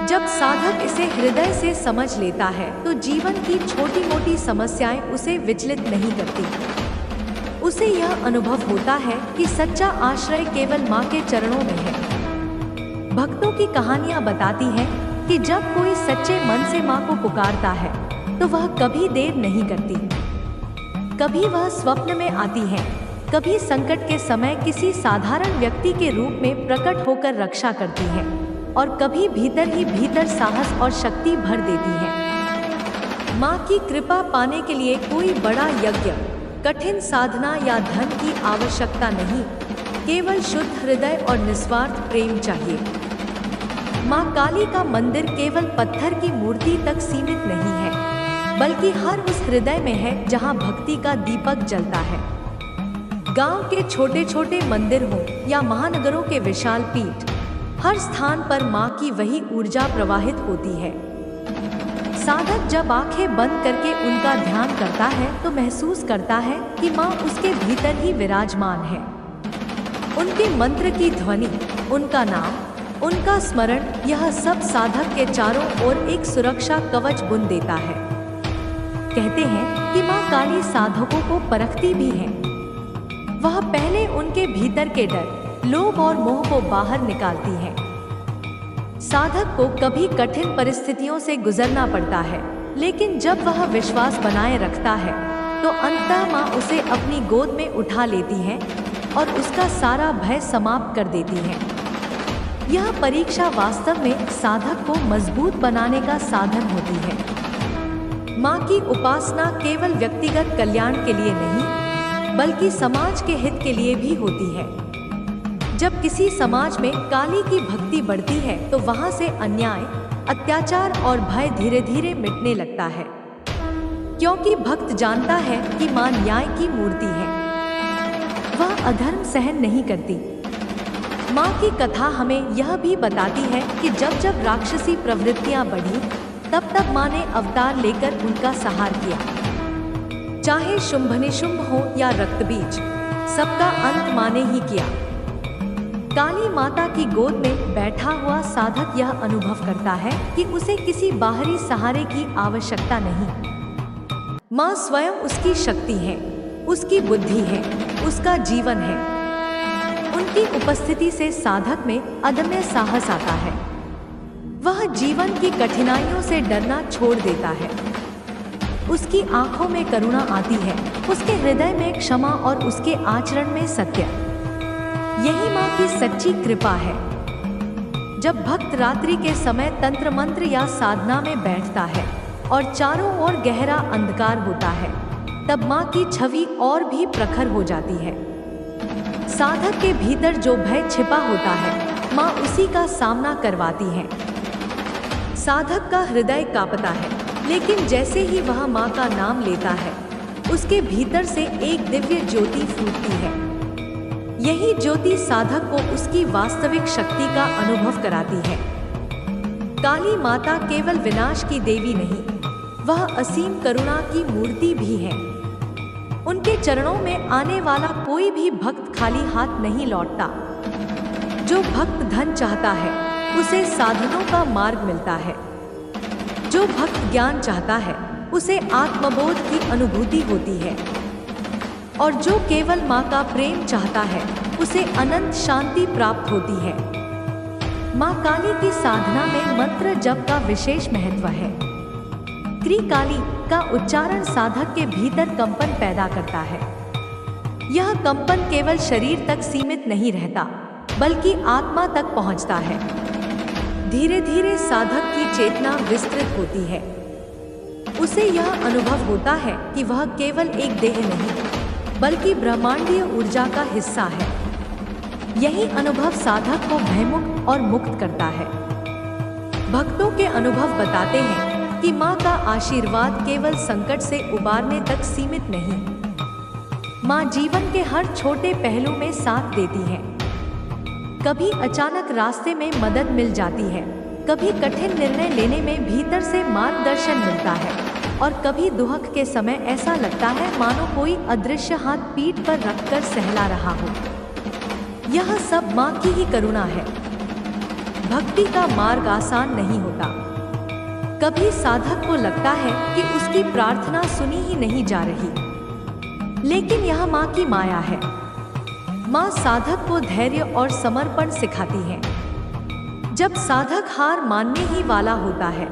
जब साधक इसे हृदय से समझ लेता है तो जीवन की छोटी मोटी समस्याएं उसे विचलित नहीं करती। उसे यह अनुभव होता है कि सच्चा आश्रय केवल माँ के चरणों में है। भक्तों की कहानियां बताती हैं कि जब कोई सच्चे मन से माँ को पुकारता है तो वह कभी देर नहीं करती। कभी वह स्वप्न में आती है, कभी संकट के समय किसी साधारण व्यक्ति के रूप में प्रकट होकर रक्षा करती है और कभी भीतर ही भीतर साहस और शक्ति भर देती है। माँ की कृपा पाने के लिए कोई बड़ा यज्ञ, कठिन साधना या धन की आवश्यकता नहीं, केवल शुद्ध हृदय और निस्वार्थ प्रेम चाहिए। माँ काली का मंदिर केवल पत्थर की मूर्ति तक सीमित नहीं है बल्कि हर उस हृदय में है जहाँ भक्ति का दीपक जलता है। गांव के छोटे छोटे मंदिर हों या महानगरों के विशाल पीठ, हर स्थान पर माँ की वही ऊर्जा प्रवाहित होती है। साधक जब आंखें बंद करके उनका ध्यान करता है तो महसूस करता है कि माँ उसके भीतर ही विराजमान है। उनके मंत्र की ध्वनि, उनका नाम, उनका स्मरण, यह सब साधक के चारों ओर एक सुरक्षा कवच बुन देता है। कहते हैं कि माँ काली साधकों को परखती भी है। वह पहले उनके भीतर के डर, लोभ और मोह को बाहर निकालती है। साधक को कभी कठिन परिस्थितियों से गुजरना पड़ता है, लेकिन जब वह विश्वास बनाए रखता है तो अंततः माँ उसे अपनी गोद में उठा लेती है और उसका सारा भय समाप्त कर देती है। यह परीक्षा वास्तव में साधक को मजबूत बनाने का साधन होती है। माँ की उपासना केवल व्यक्तिगत कल्याण के लिए नहीं बल्कि समाज के हित के लिए भी होती है। जब किसी समाज में काली की भक्ति बढ़ती है तो वहां से अन्याय, अत्याचार और भय धीरे धीरे मिटने लगता है, क्योंकि भक्त जानता है कि माँ न्याय की मूर्ति है। वह अधर्म सहन नहीं करती। माँ की कथा हमें यह भी बताती है कि जब जब राक्षसी प्रवृत्तियां बढ़ी तब तब माँ ने अवतार लेकर उनका संहार किया। चाहे शुंभ निशुंभ हो या रक्तबीज, सबका अंत माँ ने ही किया। काली माता की गोद में बैठा हुआ साधक यह अनुभव करता है कि उसे किसी बाहरी सहारे की आवश्यकता नहीं। माँ स्वयं उसकी शक्ति है, उसकी बुद्धि है, उसका जीवन है। उनकी उपस्थिति से साधक में अदम्य साहस आता है। वह जीवन की कठिनाइयों से डरना छोड़ देता है। उसकी आंखों में करुणा आती है, उसके हृदय में क्षमा और उसके आचरण में सत्य। यही माँ की सच्ची कृपा है। जब भक्त रात्रि के समय तंत्र मंत्र या साधना में बैठता है और चारों ओर गहरा अंधकार होता है, तब माँ की छवि और भी प्रखर हो जाती है। साधक के भीतर जो भय छिपा होता है, माँ उसी का सामना करवाती है। साधक का हृदय कांपता है, लेकिन जैसे ही वह माँ का नाम लेता है, उसके भीतर से एक दिव्य ज्योति फूटती है। यही ज्योति साधक को उसकी वास्तविक शक्ति का अनुभव कराती है। काली माता केवल विनाश की देवी नहीं, वह असीम करुणा की मूर्ति भी है। उनके चरणों में आने वाला कोई भी भक्त खाली हाथ नहीं लौटता। जो भक्त धन चाहता है, उसे साधनों का मार्ग मिलता है। जो भक्त ज्ञान चाहता है, उसे आत्मबोध की अनुभूति होती है। और जो केवल माँ का प्रेम चाहता है, उसे अनंत शांति प्राप्त होती है। माँ काली की साधना में मंत्र जप का विशेष महत्व है। त्रिकाली का उच्चारण साधक के भीतर कंपन पैदा करता है। यह कंपन केवल शरीर तक सीमित नहीं रहता, बल्कि आत्मा तक पहुंचता है। धीरे धीरे साधक की चेतना विस्तृत होती है। उसे यह अनुभव होता है कि वह केवल एक देह नहीं, बल्कि ब्रह्मांडीय ऊर्जा का हिस्सा है। यही अनुभव साधक को भयमुक्त और मुक्त करता है। भक्तों के अनुभव बताते हैं कि माँ का आशीर्वाद केवल संकट से उबारने तक सीमित नहीं। माँ जीवन के हर छोटे पहलू में साथ देती है। कभी अचानक रास्ते में मदद मिल जाती है, कभी कठिन निर्णय लेने में भीतर से मार्गदर्शन मिलता है, और कभी दुख के समय ऐसा लगता है मानो कोई अदृश्य हाथ पीठ पर रखकर सहला रहा हो। यह सब माँ की ही करुणा है। भक्ति का मार्ग आसान नहीं होता। कभी साधक को लगता है कि उसकी प्रार्थना सुनी ही नहीं जा रही, लेकिन यह माँ की माया है। माँ साधक को धैर्य और समर्पण सिखाती है। जब साधक हार मानने ही वाला होता है,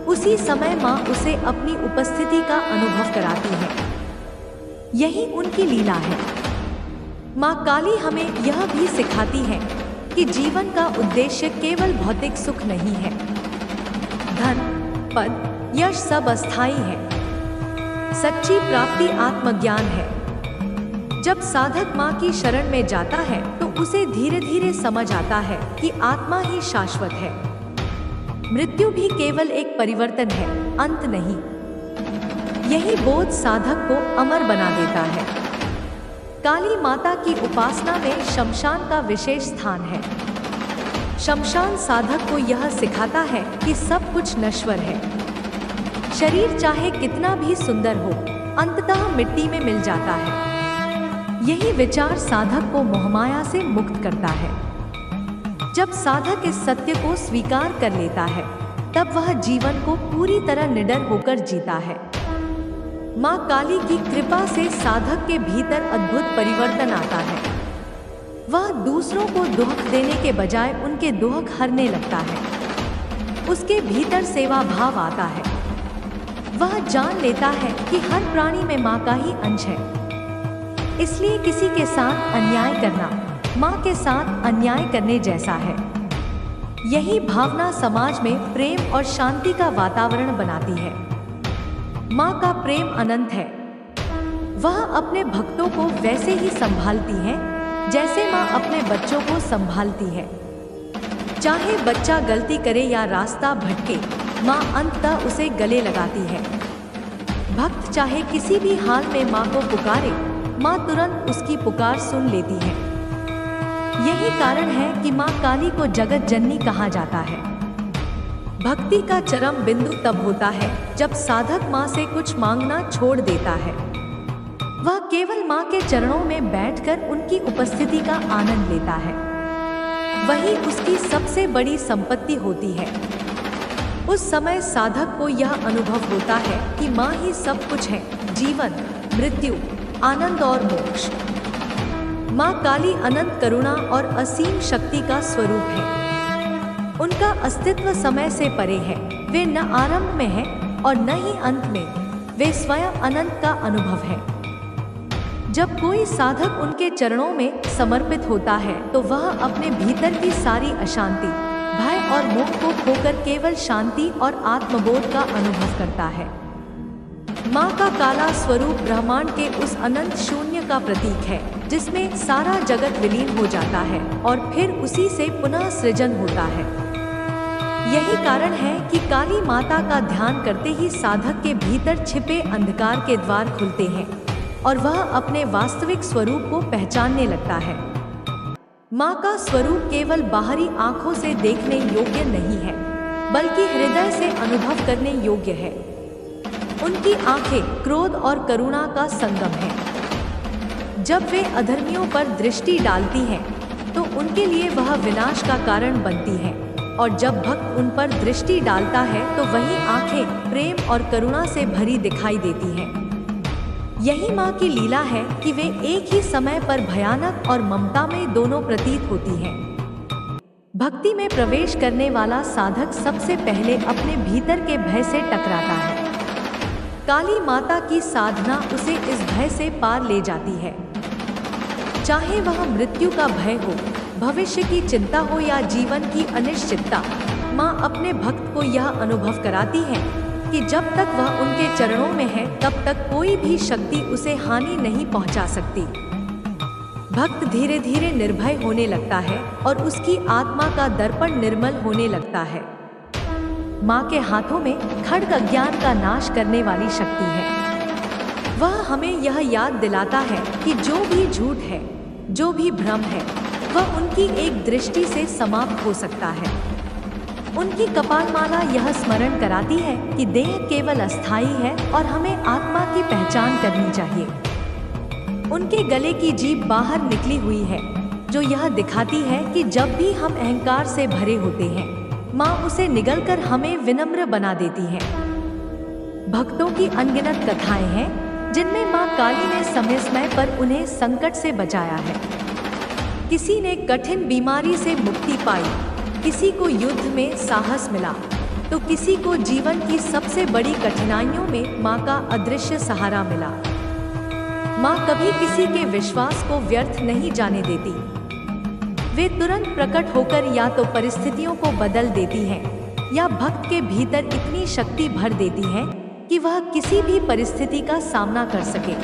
उसी समय माँ उसे अपनी उपस्थिति का अनुभव कराती है। यही उनकी लीला है। माँ काली हमें यह भी सिखाती है कि जीवन का उद्देश्य केवल भौतिक सुख नहीं है। धन, पद, यश सब अस्थायी है। सच्ची प्राप्ति आत्मज्ञान है। जब साधक माँ की शरण में जाता है, तो उसे धीरे धीरे समझ आता है कि आत्मा ही शाश्वत है। मृत्यु भी केवल एक परिवर्तन है, अंत नहीं। यही बोध साधक को अमर बना देता है। काली माता की उपासना में शमशान का विशेष स्थान है। शमशान साधक को यह सिखाता है कि सब कुछ नश्वर है। शरीर चाहे कितना भी सुंदर हो, अंततः मिट्टी में मिल जाता है। यही विचार साधक को मोहमाया से मुक्त करता है। जब साधक इस सत्य को स्वीकार कर लेता है, तब वह जीवन को पूरी तरह निडर होकर जीता है। माँ काली की कृपा से साधक के भीतर अद्भुत परिवर्तन आता है। वह दूसरों को दुख देने के बजाय उनके दुख हरने लगता है। उसके भीतर सेवा भाव आता है। वह जान लेता है कि हर प्राणी में माँ का ही अंश है। इसलिए किसी के साथ अन्याय करना माँ के साथ अन्याय करने जैसा है। यही भावना समाज में प्रेम और शांति का वातावरण बनाती है। माँ का प्रेम अनंत है। वह अपने भक्तों को वैसे ही संभालती है जैसे माँ अपने बच्चों को संभालती है। चाहे बच्चा गलती करे या रास्ता भटके, माँ अंततः उसे गले लगाती है। भक्त चाहे किसी भी हाल में माँ को पुकारे, माँ तुरंत उसकी पुकार सुन लेती है। यही कारण है कि माँ काली को जगत जननी कहा जाता है। भक्ति का चरम बिंदु तब होता है जब साधक माँ से कुछ मांगना छोड़ देता है। वह केवल माँ के चरणों में बैठकर उनकी उपस्थिति का आनंद लेता है। वही उसकी सबसे बड़ी संपत्ति होती है। उस समय साधक को यह अनुभव होता है कि माँ ही सब कुछ है, जीवन, मृत्यु, आनंद और मोक्ष। माँ काली अनंत करुणा और असीम शक्ति का स्वरूप है। उनका अस्तित्व समय से परे है। वे न आरंभ में है और न ही अंत में। वे स्वयं अनंत का अनुभव है। जब कोई साधक उनके चरणों में समर्पित होता है, तो वह अपने भीतर की सारी अशांति, भय और मोह को खोकर केवल शांति और आत्मबोध का अनुभव करता है। माँ का काला स्वरूप ब्रह्मांड के उस अनंत शून्य का प्रतीक है जिसमें सारा जगत विलीन हो जाता है और फिर उसी से पुनः सृजन होता है। यही कारण है कि काली माता का ध्यान करते ही साधक के भीतर छिपे अंधकार के द्वार खुलते हैं और वह अपने वास्तविक स्वरूप को पहचानने लगता है। माँ का स्वरूप केवल बाहरी आंखों से देखने योग्य नहीं है, बल्कि हृदय से अनुभव करने योग्य है। उनकी आंखें क्रोध और करुणा का संगम है। जब वे अधर्मियों पर दृष्टि डालती हैं, तो उनके लिए वह विनाश का कारण बनती हैं, और जब भक्त उन पर दृष्टि डालता है तो वही आंखें प्रेम और करुणा से भरी दिखाई देती हैं। यही माँ की लीला है कि वे एक ही समय पर भयानक और ममता में दोनों प्रतीत होती हैं। भक्ति में प्रवेश करने वाला साधक सबसे पहले अपने भीतर के भय से टकराता है। काली माता की साधना उसे इस भय से पार ले जाती है। चाहे वह मृत्यु का भय हो, भविष्य की चिंता हो या जीवन की अनिश्चितता, माँ अपने भक्त को यह अनुभव कराती है कि जब तक वह उनके चरणों में है तब तक कोई भी शक्ति उसे हानि नहीं पहुँचा सकती। भक्त धीरे धीरे निर्भय होने लगता है और उसकी आत्मा का दर्पण निर्मल होने लगता है। माँ के हाथों में खड्ग अज्ञान का नाश करने वाली शक्ति है। वह हमें यह याद दिलाता है कि जो भी झूठ है, जो भी भ्रम है, वह उनकी एक दृष्टि से समाप्त हो सकता है। उनकी कपालमाला यह स्मरण कराती है कि देह केवल अस्थायी है और हमें आत्मा की पहचान करनी चाहिए। उनके गले की जीभ बाहर निकली हुई है, जो यह दिखाती है कि जब भी हम अहंकार से भरे होते हैं, माँ उसे निगलकर हमें विनम्र बना देती है। भक्तों की अनगिनत कथाएं हैं जिनमें माँ काली ने समय समय पर उन्हें संकट से बचाया है। किसी ने कठिन बीमारी से मुक्ति पाई, किसी को युद्ध में साहस मिला, तो किसी को जीवन की सबसे बड़ी कठिनाइयों में माँ का अदृश्य सहारा मिला। माँ कभी किसी के विश्वास को व्यर्थ नहीं जाने देती। वे तुरंत प्रकट होकर या तो परिस्थितियों को बदल देती हैं या भक्त के भीतर इतनी शक्ति भर देती हैं कि वह किसी भी परिस्थिति का सामना कर सके।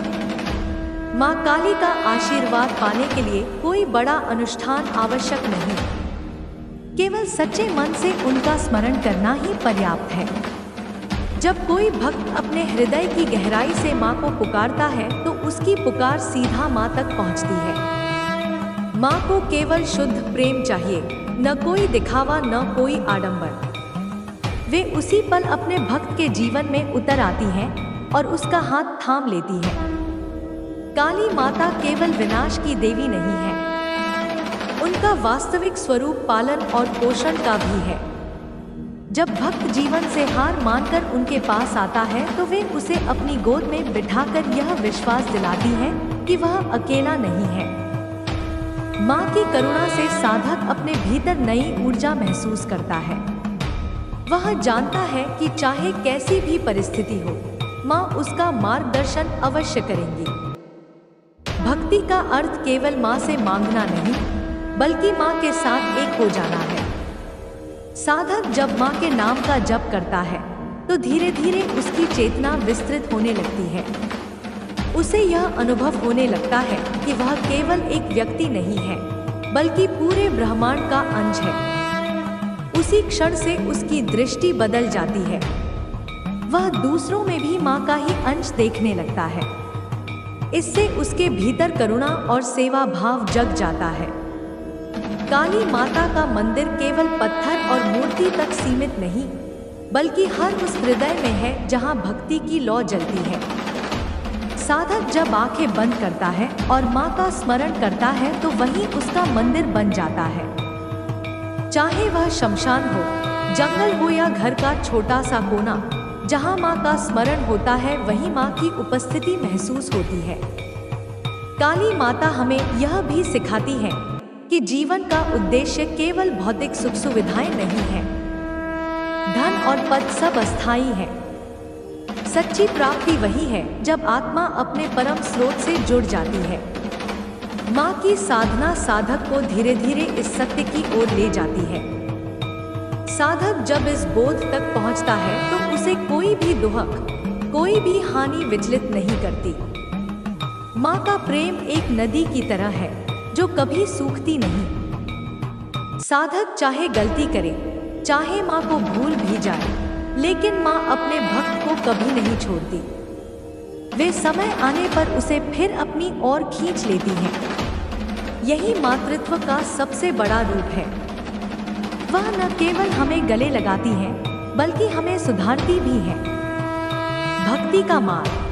माँ काली का आशीर्वाद पाने के लिए कोई बड़ा अनुष्ठान आवश्यक नहीं, केवल सच्चे मन से उनका स्मरण करना ही पर्याप्त है। जब कोई भक्त अपने हृदय की गहराई से माँ को पुकारता है तो उसकी पुकार सीधा माँ तक पहुँचती है। माँ को केवल शुद्ध प्रेम चाहिए, न कोई दिखावा, न कोई आडंबर। वे उसी पल अपने भक्त के जीवन में उतर आती हैं और उसका हाथ थाम लेती हैं। काली माता केवल विनाश की देवी नहीं है, उनका वास्तविक स्वरूप पालन और पोषण का भी है। जब भक्त जीवन से हार मानकर उनके पास आता है तो वे उसे अपनी गोद में बिठाकर यह विश्वास दिलाती है कि वह अकेला नहीं है। माँ की करुणा से साधक अपने भीतर नई ऊर्जा महसूस करता है। वह जानता है कि चाहे कैसी भी परिस्थिति हो, माँ उसका मार्गदर्शन अवश्य करेंगी। भक्ति का अर्थ केवल माँ से मांगना नहीं, बल्कि माँ के साथ एक हो जाना है। साधक जब माँ के नाम का जप करता है तो धीरे धीरे उसकी चेतना विस्तृत होने लगती है। उसे यह अनुभव होने लगता है कि वह केवल एक व्यक्ति नहीं है, बल्कि पूरे ब्रह्मांड का अंश है। उसी क्षण से उसकी दृष्टि बदल जाती है। वह दूसरों में भी माँ का ही अंश देखने लगता है। इससे उसके भीतर करुणा और सेवा भाव जग जाता है। काली माता का मंदिर केवल पत्थर और मूर्ति तक सीमित नहीं, बल्कि हर उस हृदय में है जहाँ भक्ति की लौ जलती है। साधक जब आंखें बंद करता है और माँ का स्मरण करता है तो वही उसका मंदिर बन जाता है। चाहे वह शमशान हो, जंगल हो या घर का छोटा सा कोना, जहाँ माँ का स्मरण होता है वहीं माँ की उपस्थिति महसूस होती है। काली माता हमें यह भी सिखाती है कि जीवन का उद्देश्य केवल भौतिक सुख सुविधाएं नहीं है। धन और पद सब अस्थायी है। सच्ची प्राप्ति वही है जब आत्मा अपने परम स्रोत से जुड़ जाती है। माँ की साधना साधक को धीरे धीरे इस सत्य की ओर ले जाती है। साधक जब इस बोध तक पहुँचता है तो उसे कोई भी दुहक, कोई भी हानि विचलित नहीं करती। माँ का प्रेम एक नदी की तरह है जो कभी सूखती नहीं। साधक चाहे गलती करे, चाहे माँ को भूल भी जाए, लेकिन माँ अपने भक्त को कभी नहीं छोड़ती। वे समय आने पर उसे फिर अपनी ओर खींच लेती हैं। यही मातृत्व का सबसे बड़ा रूप है। वह न केवल हमें गले लगाती है, बल्कि हमें सुधारती भी है। भक्ति का मार्ग।